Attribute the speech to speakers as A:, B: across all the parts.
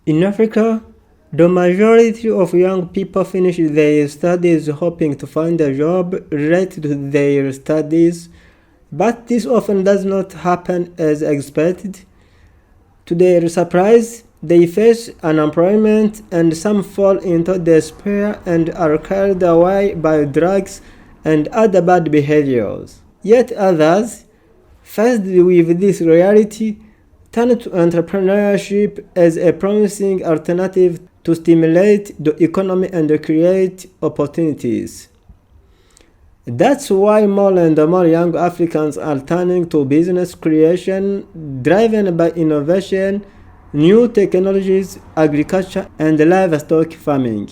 A: In Africa, the majority of young people finish their studies hoping to find a job related to their studies, but this often does not happen as expected. To their surprise, they face unemployment and some fall into despair and are carried away by drugs and other bad behaviors. Yet others, faced with this reality, turn to entrepreneurship as a promising alternative to stimulate the economy and create opportunities. That's why more and more young Africans are turning to business creation driven by innovation, new technologies, agriculture, and livestock farming.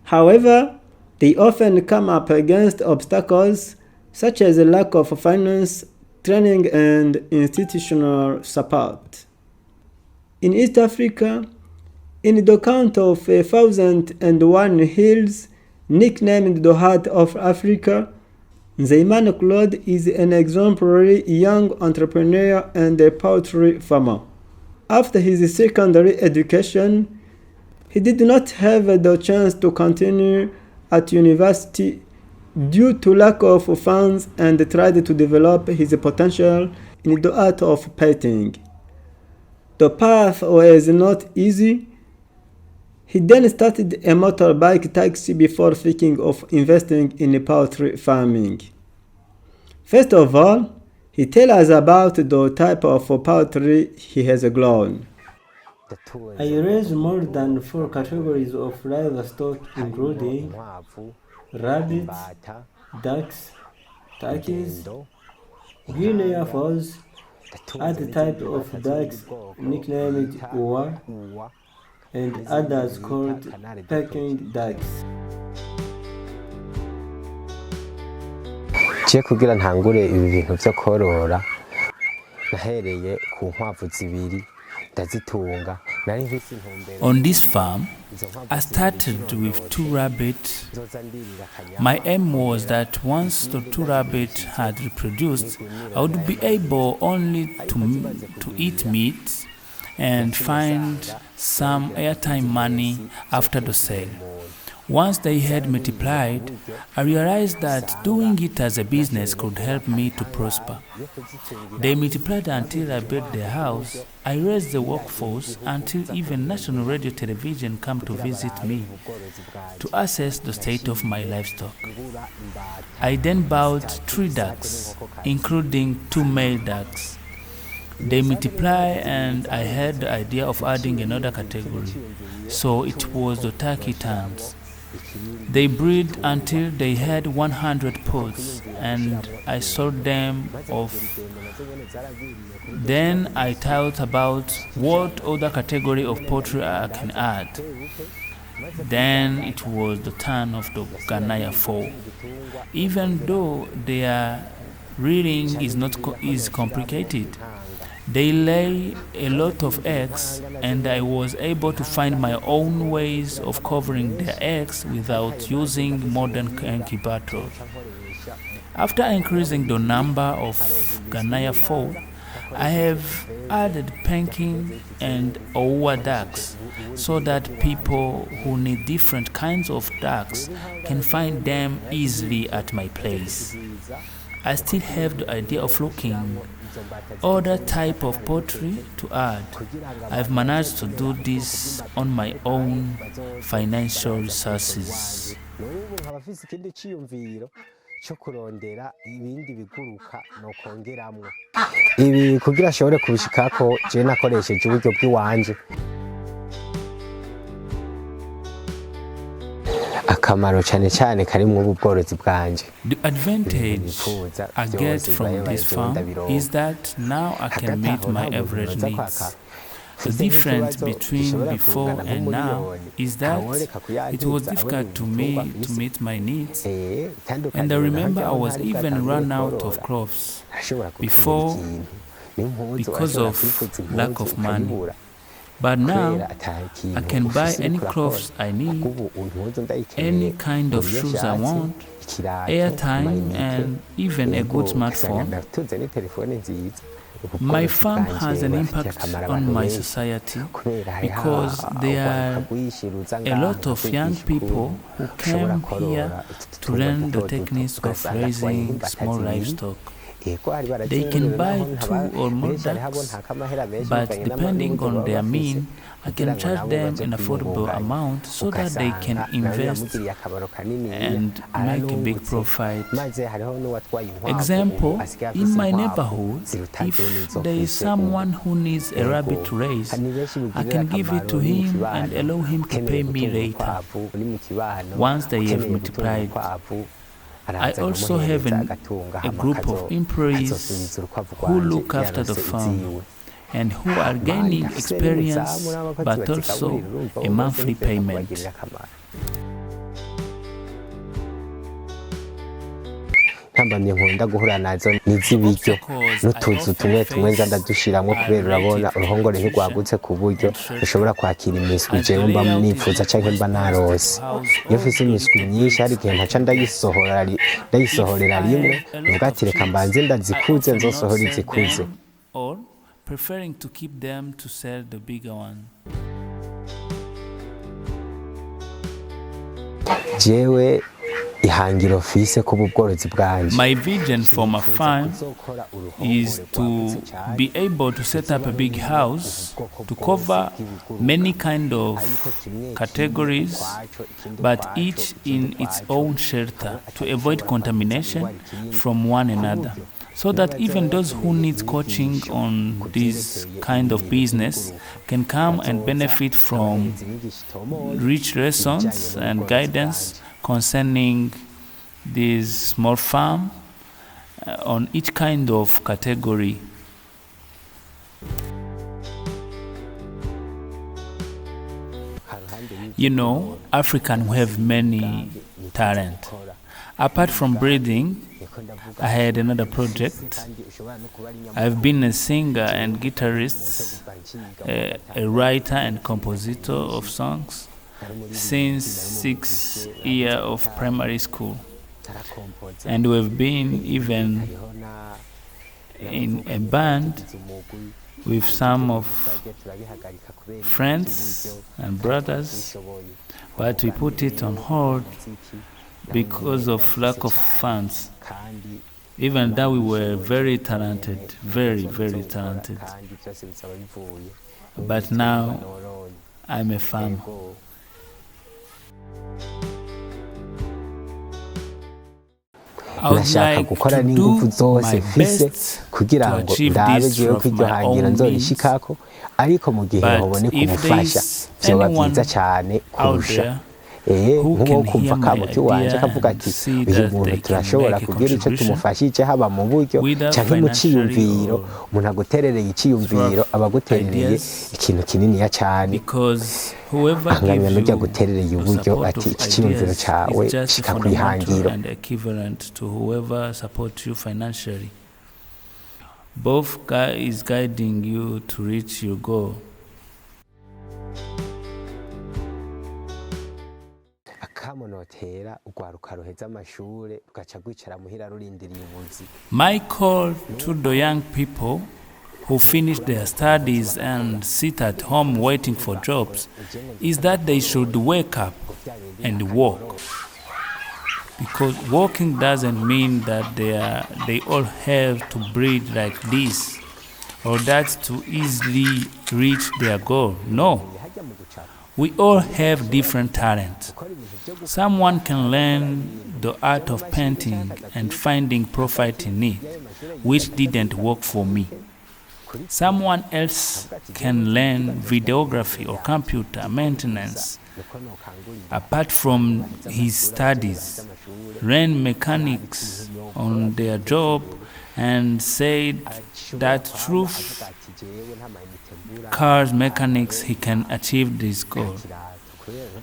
A: However, they often come up against obstacles such as a lack of finance, training, and institutional support. In East Africa, in the count of 1001 hills, nicknamed the Heart of Africa, NZEYIMANA Claude is an exemplary young entrepreneur and a poultry farmer. After his secondary education, he did not have the chance to continue at university due to lack of funds and tried to develop his potential in the art of painting. The path was not easy. He then started a motorbike taxi before thinking of investing in poultry farming. First of all, he tells us about the type of poultry he has grown. I raise more than 4 categories of livestock including rabbits, ducks, turkeys, Guinea fowls, other type of ducks nicknamed Uwa, and others called Peking ducks.
B: Je kugira ntangure ibi bintu byo korora nahereye ku nkwavu zibiri ndazitunga.
C: On this farm, I started with 2 rabbits. My aim was that once the 2 rabbits had reproduced, I would be able only to eat meat and find some airtime money after the sale. Once they had multiplied, I realized that doing it as a business could help me to prosper. They multiplied until I built their house. I raised the workforce until even national radio television came to visit me to assess the state of my livestock. I then bought 3 ducks, including 2 male ducks. They multiply and I had the idea of adding another category, so it was the turkey turns. They breed until they had 100 poults and I sold them off. Then I thought about what other category of poultry I can add. Then it was the turn of the Ghanaian fowl. Even though their rearing is complicated, they lay a lot of eggs and I was able to find my own ways of covering their eggs without using modern incubators. After increasing the number of Ghanaian fowl, I have added Peking and Owa ducks so that people who need different kinds of ducks can find them easily at my place. I still have the idea of looking other type of poultry to add. I've managed to do this on my own financial resources.
B: Ibi kugira ashobore kubishikako je nakoresheje uburyo bw'iwanje. Akamaro cyane cyane kari mu bworozi bwanje.
C: The advantage I get from this farm is that now I can meet my average needs. The difference between before and now is that it was difficult to me to meet my needs, and I remember I was even run out of crops before because of lack of money. But now I can buy any clothes I need, any kind of shoes I want, airtime, and even a good smartphone. My farm has an impact on my society because there are a lot of young people who came here to learn the techniques of raising small livestock. They can buy 2 or more ducks, but depending on their means, I can charge them an affordable amount so that they can invest and make a big profit. Example, in my neighborhood, if there is someone who needs a rabbit to raise, I can give it to him and allow him to pay me later, once they have multiplied. I also have a group of employees who look after the farm and who are gaining experience but also a monthly payment.
B: ntambamye nkunda guhura nazo n'izibiryo n'utuzu tumwe nza ndadushiramwo kubera urabona uruhongore ntirwagutse ku buryo ushobora kwakira imiswi jewe mba nifuza canke mba narose. Iyo mfise imiswi myinshi hari igihe ntaca ndayisohorera rimwe mvuga ati reka mbanze ndazikuze nzosohora izikuze.
C: Preferring to keep them to sell the bigger one.
B: Jewe ihangiro fise ku bworozi bwanje.
C: My vision for my farm is to be able to set up a big house to cover many kind of categories, but each in its own shelter to avoid contamination from one another. So that even those who need coaching on this kind of business can come and benefit from rich lessons and guidance concerning this small farm on each kind of category. You know, Africans have many talent. Apart from breeding, I had another project. I've been a singer and guitarist, a writer and compositor of songs since 6 years of primary school. And we've been even in a band with some of friends and brothers, but we put it on hold because of lack of funds. Even though we were very talented, very, very talented. But now I'm a farmer.
B: Nashaka gukora n'ingufu zose mfise kugira ngo ndabe jewe ko iryo hangira nzorishikako, ariko mu gihe haboneka umufasha vyoba vyiza cane kurusha. Nkuko kumva kamuti wanje kavuga ati uyu muntu turashobora kugira ico tumufashije haba mu buryo canke mu ciyumviro, umuntu aguterereye iciyumviro abaguterereye ikintu kininiya cane. Anganya n'ujya guterereye uburyo ati iki ciyumviro cawe shika kwihangiro.
C: Both guy is guiding you to reach your goal. My call to the young people who finish their studies and sit at home waiting for jobs is that they should wake up and work. Because working doesn't mean that they all have to breed like this or that to easily reach their goal. No. We all have different talents. Someone can learn the art of painting and finding profit in it, which didn't work for me. Someone else can learn videography or computer maintenance apart from his studies, learn mechanics on their job, and say that through cars mechanics he can achieve this goal.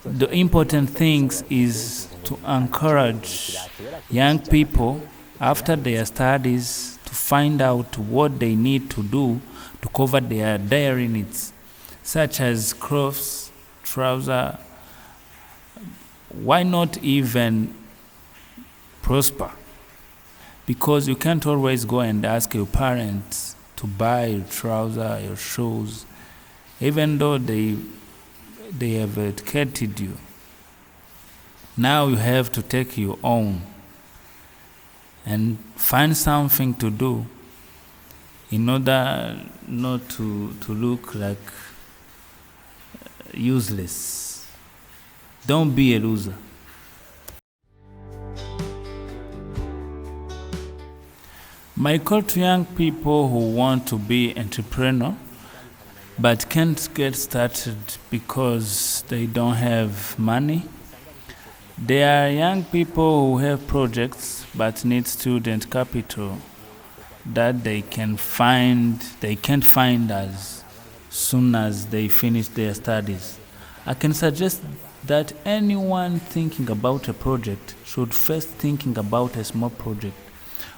C: The important thing is to encourage young people after their studies to find out what they need to do to cover their dairy needs. such as clothes, trousers. Why not even prosper? Because you can't always go and ask your parents to buy your trousers, your shoes, even though they have educated you. Now you have to take your own and find something to do in order not to look like useless. Don't be a loser. My call to young people who want to be entrepreneur but can't get started because they don't have money. There are young people who have projects but need student capital that they can't find as soon as they finish their studies. I can suggest that anyone thinking about a project should first thinking about a small project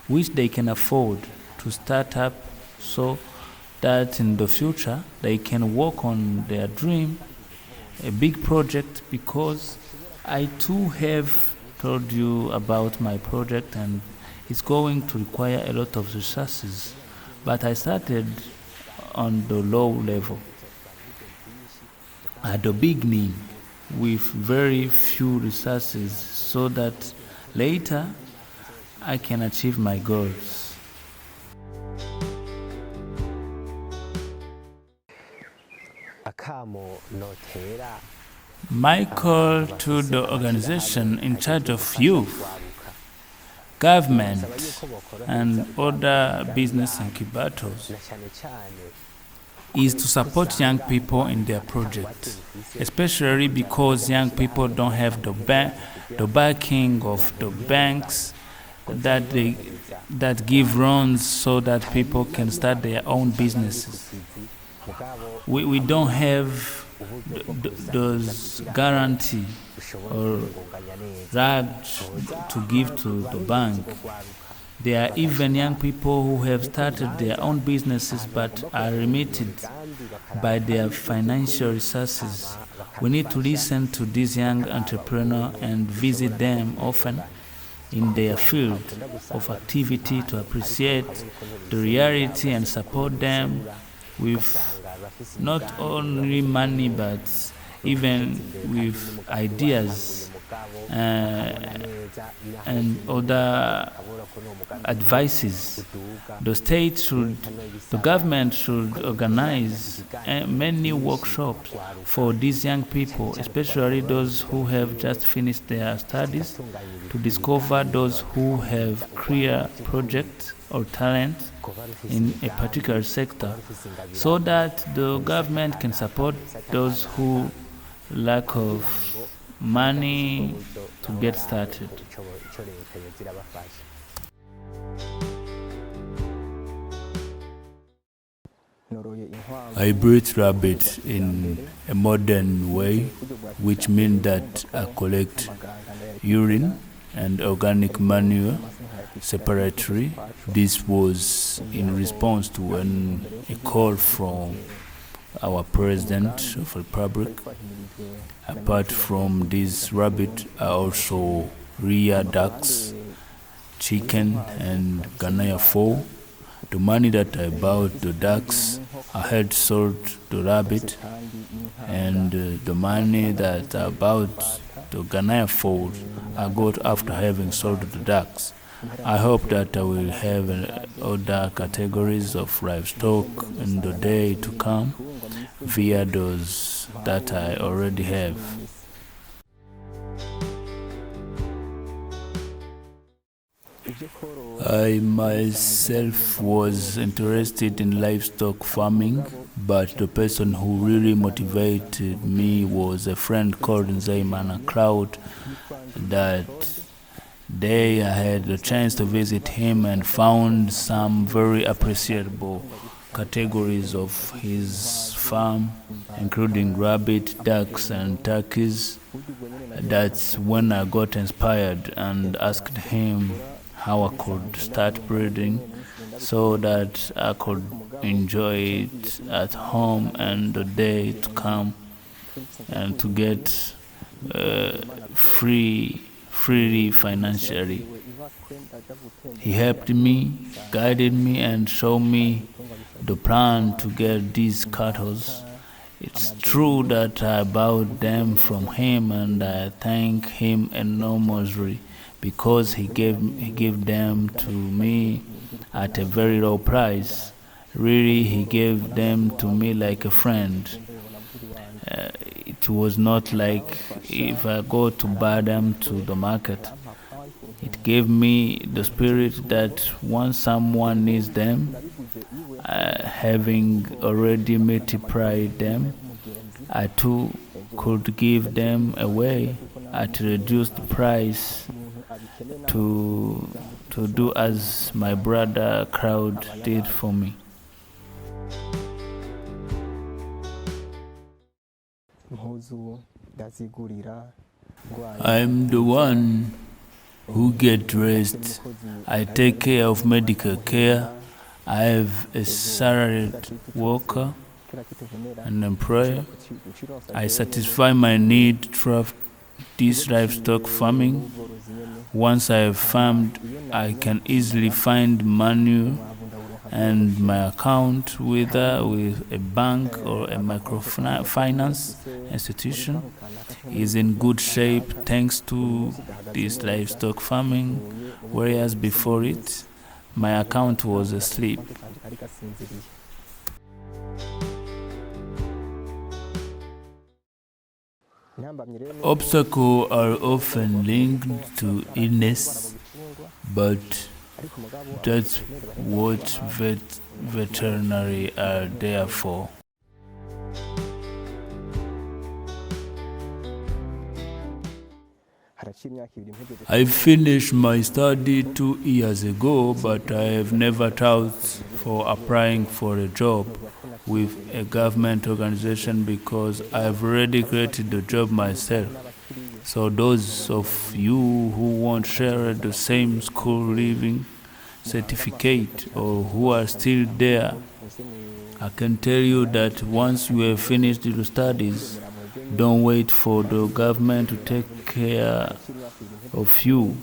C: which they can afford to start up, so that in the future they can work on their dream, a big project. Because I too have told you about my project and it's going to require a lot of resources, but I started on the low level at the beginning with very few resources, so that later I can achieve my goals. My call to the organization in charge of youth, government, and other business incubators is to support young people in their projects, especially because young people don't have the backing of the banks that give loans so that people can start their own businesses. We don't have those guarantee or rags to give to the bank. There are even young people who have started their own businesses but are limited by their financial resources. We need to listen to these young entrepreneurs and visit them often in their field of activity to appreciate the reality and support them with not only money but even with ideas and other advices. The government should organize many workshops for these young people, especially those who have just finished their studies, to discover those who have clear projects or talent in a particular sector, so that the government can support those who lack of money to get started. I breed rabbits in a modern way, which means that I collect urine and organic manure separately. This was in response to a call from our President of the Republic. Apart from this rabbit, I also rear ducks, chicken, and Ghanaian fowl. The money that I bought the ducks, I had sold the rabbit, and the money that I bought the Ghanaian fowl, I got after having sold the ducks. I hope that I will have other categories of livestock in the day to come via those that I already have. I myself was interested in livestock farming, but the person who really motivated me was a friend called NZEYIMANA Claude. That day I had the chance to visit him and found some very appreciable categories of his farm, including rabbit, ducks, and turkeys. That's when I got inspired and asked him how I could start breeding so that I could enjoy it at home and the day to come, and to get freely financially. He helped me, guided me, and showed me the plan to get these cattle. It's true that I bought them from him, and I thank him enormously because he gave them to me at a very low price. Really, he gave them to me like a friend. It was not like if I go to buy them to the market. It gave me the spirit that once someone needs them, having already multiplied them, I too could give them away at reduced price to do as my brother Claude did for me. I'm the one who get dressed. I take care of medical care. I have a salaried worker, an employer. I satisfy my need through this livestock farming. Once I have farmed, I can easily find money, and my account, whether with a bank or a microfinance institution, is in good shape thanks to this livestock farming, whereas before it, my account was asleep. Obstacles are often linked to illness, but that's what veterinary are there for. I finished my study 2 years ago, but I have never thought for applying for a job with a government organization because I've already created the job myself. So those of you who won't share the same school leaving certificate or who are still there, I can tell you that once you have finished your studies, don't wait for the government to take care of you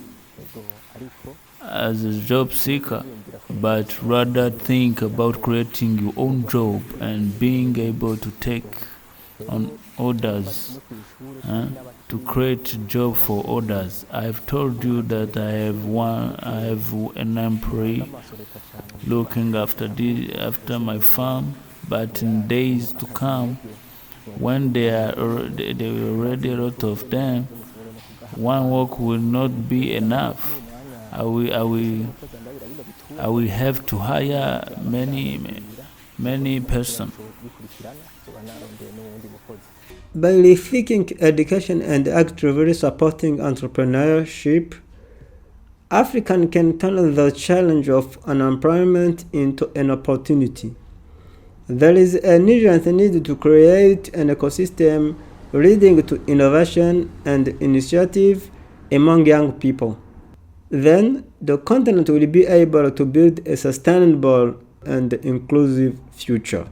C: as a job seeker, but rather think about creating your own job and being able to take on others, to create a job for others. I've told you that I have an employee looking after my farm, but in days to come, when there are already a lot of them, one work will not be enough. I will have to hire many persons.
A: By rethinking education and actively supporting entrepreneurship, Africa can turn the challenge of unemployment into an opportunity. There is an urgent need to create an ecosystem leading to innovation and initiative among young people. Then the continent will be able to build a sustainable and inclusive future.